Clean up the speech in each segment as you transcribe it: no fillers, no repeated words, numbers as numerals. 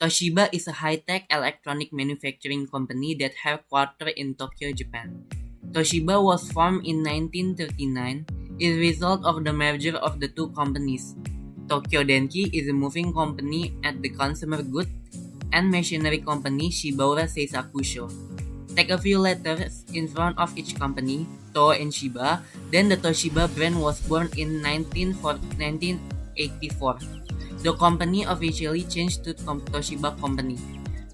Toshiba is a high-tech electronic manufacturing company that headquartered in Tokyo, Japan. Toshiba was formed in 1939 as a result of the merger of the two companies. Tokyo Denki is a moving company and the consumer goods and machinery company Shibaura Seisakusho. Take a few letters in front of each company, To and Shiba, then the Toshiba brand was born in 1984. The company officially changed to Toshiba Company.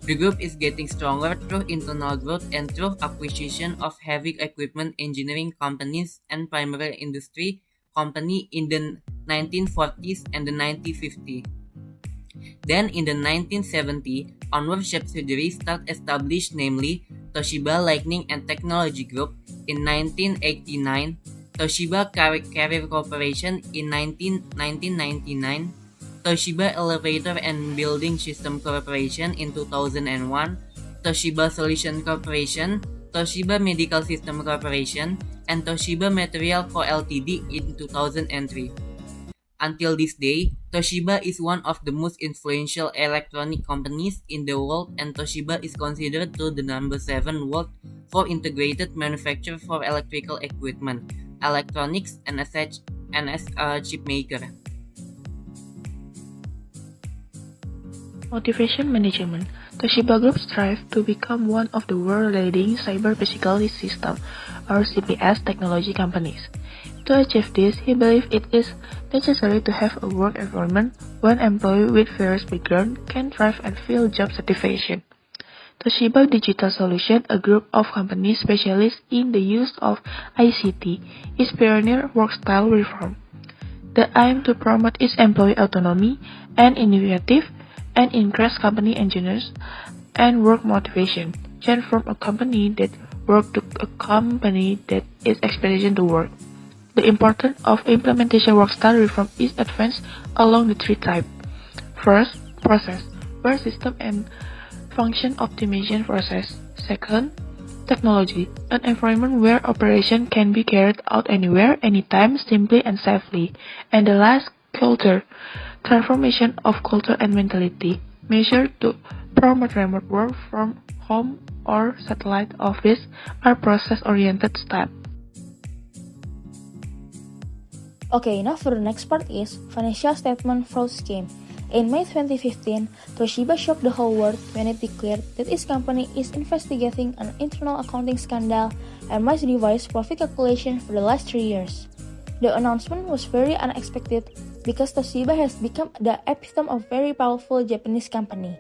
The group is getting stronger through internal growth and through acquisition of heavy equipment engineering companies and primary industry company in the 1940s and the 1950s. Then in the 1970s, onward subsidiaries start established, namely Toshiba Lighting and Technology Group in 1989, Toshiba Carrier Corporation in 1999, Toshiba Elevator and Building System Corporation in 2001, Toshiba Solution Corporation, Toshiba Medical System Corporation, and Toshiba Material Co. Ltd. in 2003. Until this day, Toshiba is one of the most influential electronic companies in the world, and Toshiba is considered to the number 7 world for integrated manufacturer for electrical equipment, electronics, and as a chip maker. Motivation Management. Toshiba Group strives to become one of the world's leading cyber physical system or CPS technology companies. To achieve this, he believes it is necessary to have a work environment where employees with various backgrounds can thrive and feel job satisfaction. Toshiba Digital Solution, a group of companies specialized in the use of ICT, is pioneer work style reform. The aim to promote its employee autonomy and innovative and encourage company engineers and work motivation, change from a company that work to a company that is expectation to work. The importance of implementation work style reform is advanced along the three types. First, process, where system and function optimization process. Second, technology, an environment where operation can be carried out anywhere, anytime, simply and safely. And the last, culture, transformation of culture and mentality, measured to promote remote work from home or satellite office are process-oriented steps. Okay, now for the next part is financial statement fraud scheme. In May 2015, Toshiba shocked the whole world when it declared that its company is investigating an internal accounting scandal and misdevised profit calculation for the last 3 years. The announcement was very unexpected because Toshiba has become the epitome of very powerful Japanese company.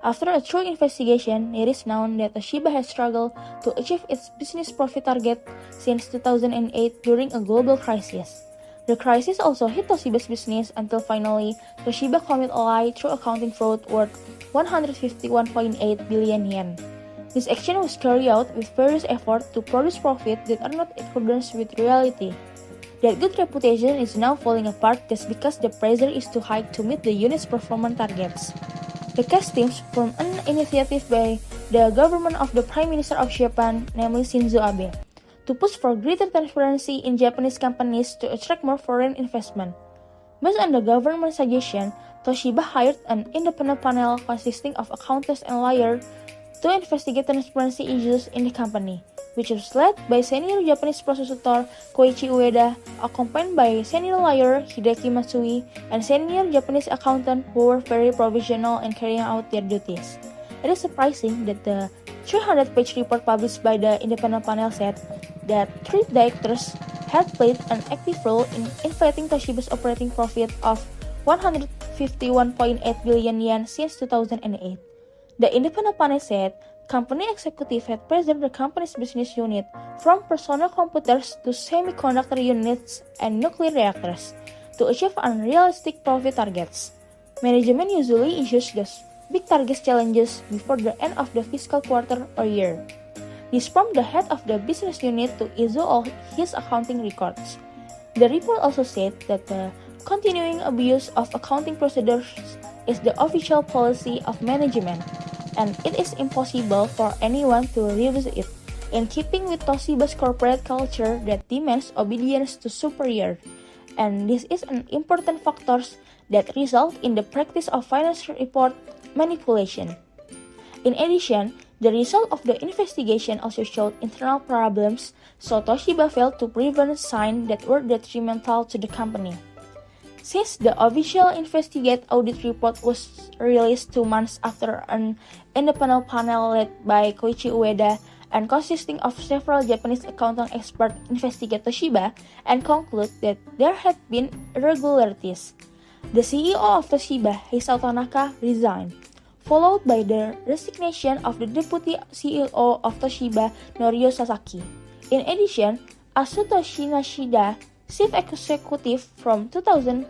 After a thorough investigation, it is known that Toshiba has struggled to achieve its business profit target since 2008 during a global crisis. The crisis also hit Toshiba's business until finally Toshiba committed a lie through accounting fraud worth 151.8 billion yen. This action was carried out with various efforts to produce profit that are not in accordance with reality. That good reputation is now falling apart just because the pressure is too high to meet the unit's performance targets. The case stems from an initiative by the government of the Prime Minister of Japan, namely Shinzo Abe, to push for greater transparency in Japanese companies to attract more foreign investment. Based on the government suggestion, Toshiba hired an independent panel consisting of accountants and lawyers to investigate transparency issues in the company, which was led by senior Japanese prosecutor Koichi Ueda, accompanied by senior lawyer Hideki Matsui, and senior Japanese accountant who were very professional in carrying out their duties. It is surprising that the 300-page report published by the independent panel said that 3 directors had played an active role in inflating Toshiba's operating profit of 151.8 billion yen since 2008. The independent panel said company executives had pressured the company's business unit from personal computers to semiconductor units and nuclear reactors to achieve unrealistic profit targets. Management usually issues those big target challenges before the end of the fiscal quarter or year. This prompted the head of the business unit to issue all his accounting records. The report also said that the continuing abuse of accounting procedures is the official policy of management, and it is impossible for anyone to revisit it, in keeping with Toshiba's corporate culture that demands obedience to superior. And this is an important factor that result in the practice of financial report manipulation. In addition, the result of the investigation also showed internal problems, so Toshiba failed to prevent signs that were detrimental to the company. Since the official investigate audit report was released 2 months after an independent panel led by Koichi Ueda and consisting of several Japanese accounting experts investigate Toshiba and conclude that there had been irregularities, the CEO of Toshiba, Hisao Tanaka, resigned, followed by the resignation of the deputy CEO of Toshiba, Norio Sasaki. In addition, Asutoshi Nishida, chief executive from 2005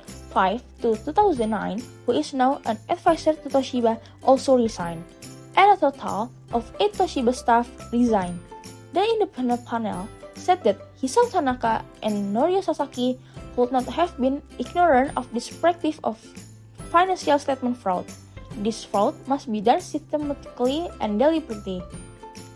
to 2009, who is now an advisor to Toshiba, also resigned, and a total of 8 Toshiba staff resigned. The independent panel said that Hisao Tanaka and Norio Sasaki would not have been ignorant of this practice of financial statement fraud. This fraud must be done systematically and deliberately.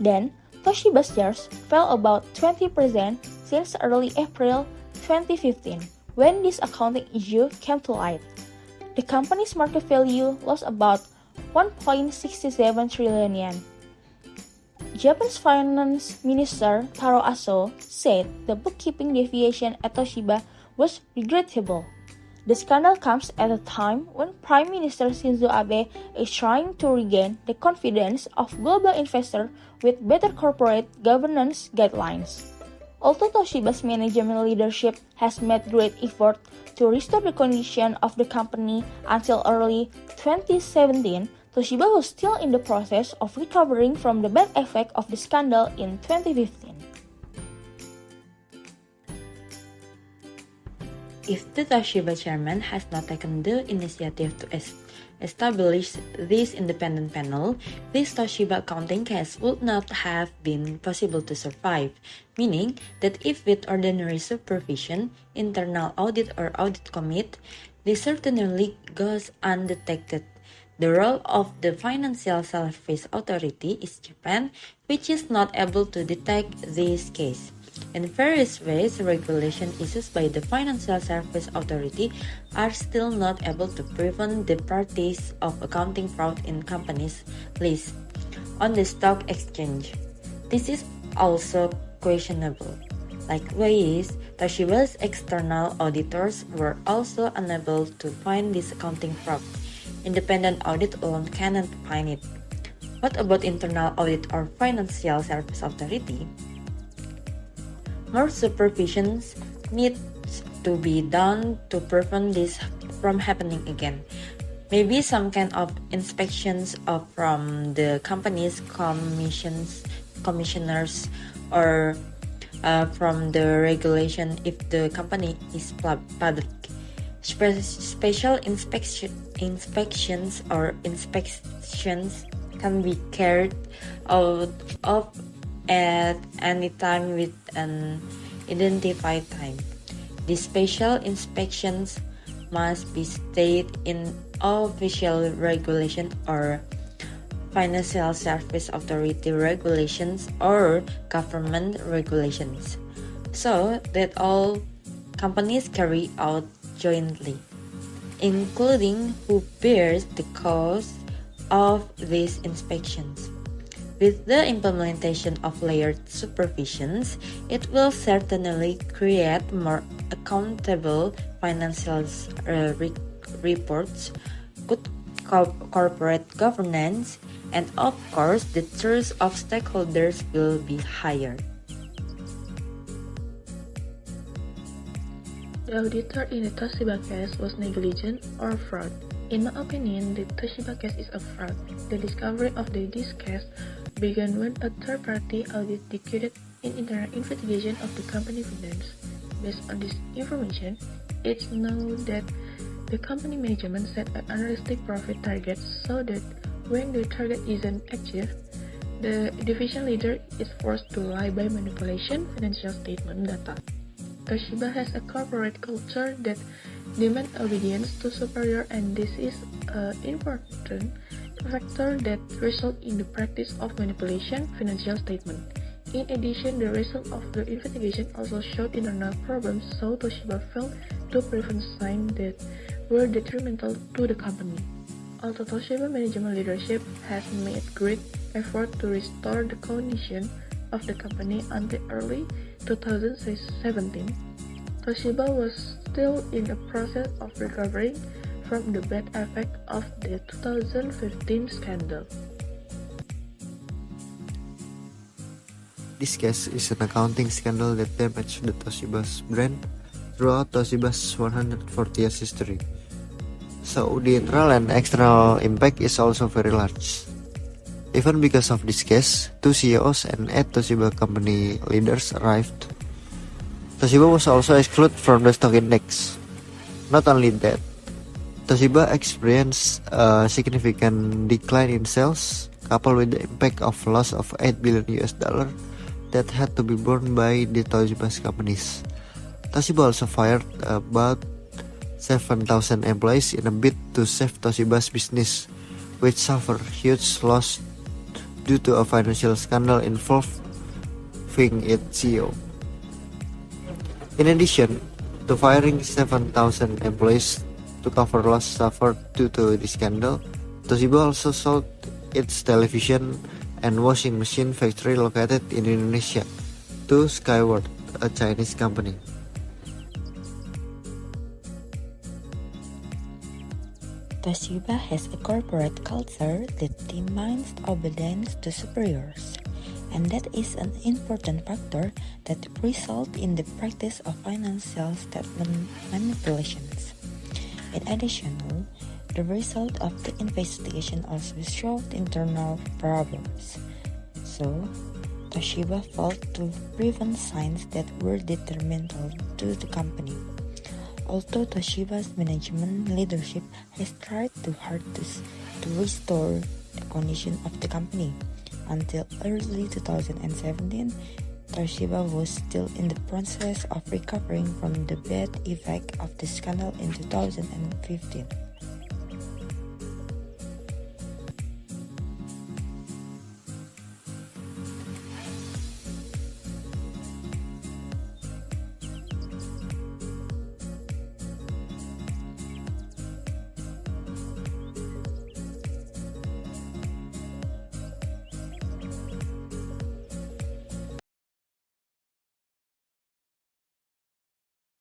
Then, Toshiba's shares fell about 20% since early April 2015, when this accounting issue came to light. The company's market value lost about 1.67 trillion yen. Japan's Finance Minister Taro Aso said the bookkeeping deviation at Toshiba was regrettable. The scandal comes at a time when Prime Minister Shinzo Abe is trying to regain the confidence of global investors with better corporate governance guidelines. Although Toshiba's management leadership has made great effort to restore the condition of the company until early 2017, Toshiba was still in the process of recovering from the bad effect of the scandal in 2015. If the Toshiba chairman has not taken the initiative to establish this independent panel, this Toshiba accounting case would not have been possible to survive, meaning that if with ordinary supervision, internal audit or audit commit, this certainly goes undetected. The role of the Financial Service Authority is Japan, which is not able to detect this case. In various ways, regulation issues by the Financial Service Authority are still not able to prevent the practice of accounting fraud in companies listed on the stock exchange. This is also questionable. Likewise, Toshiba's external auditors were also unable to find this accounting fraud. Independent audit alone cannot find it. What about internal audit or Financial Service Authority? More supervision needs to be done to prevent this from happening again. Maybe some kind of inspections from the company's commissioners or from the regulation if the company is public. Special inspections or inspections can be carried out of at any time with an identified time. These special inspections must be stated in official regulation or Financial Service Authority regulations or government regulations, so that all companies carry out jointly, including who bears the cost of these inspections. With the implementation of layered supervisions, it will certainly create more accountable financial reports, good corporate governance, and of course, the trust of stakeholders will be higher. The auditor in the Toshiba case was negligent or fraud. In my opinion, the Toshiba case is a fraud. The discovery of this case began when a third-party audit decoded an internal investigation of the company finance. Based on this information, it's known that the company management set an unrealistic profit target so that when the target isn't achieved, the division leader is forced to lie by manipulation financial statement data. Toshiba has a corporate culture that demands obedience to superior, and this is an important factor that results in the practice of manipulation financial statement. In addition, the result of the investigation also showed internal problems, so Toshiba failed to prevent signs that were detrimental to the company. Although Toshiba management leadership has made great effort to restore the condition of the company until early 2017, Toshiba was still in the process of recovering from the bad effect of the 2015 scandal. This case is an accounting scandal that damaged the Toshiba's brand throughout Toshiba's 140 years history. So the internal and external impact is also very large. Even because of this case, 2 CEOs and 8 Toshiba company leaders arrived. Toshiba was also excluded from the stock index. Not only that, Toshiba experienced a significant decline in sales, coupled with the impact of loss of $8 billion that had to be borne by the Toshiba's companies. Toshiba also fired about 7,000 employees in a bid to save Toshiba's business, which suffered huge loss due to a financial scandal involving its CEO. In addition to firing 7,000 employees to cover loss suffered due to the scandal, Toshiba also sold its television and washing machine factory located in Indonesia to Skyward, a Chinese company. Toshiba has a corporate culture that demands obedience to superiors, and that is an important factor that results in the practice of financial statement manipulations. In addition, the result of the investigation also showed internal problems. So, Toshiba failed to prevent signs that were detrimental to the company. Although Toshiba's management leadership has tried too hard to restore the condition of the company, until early 2017, Toshiba was still in the process of recovering from the bad effect of the scandal in 2015.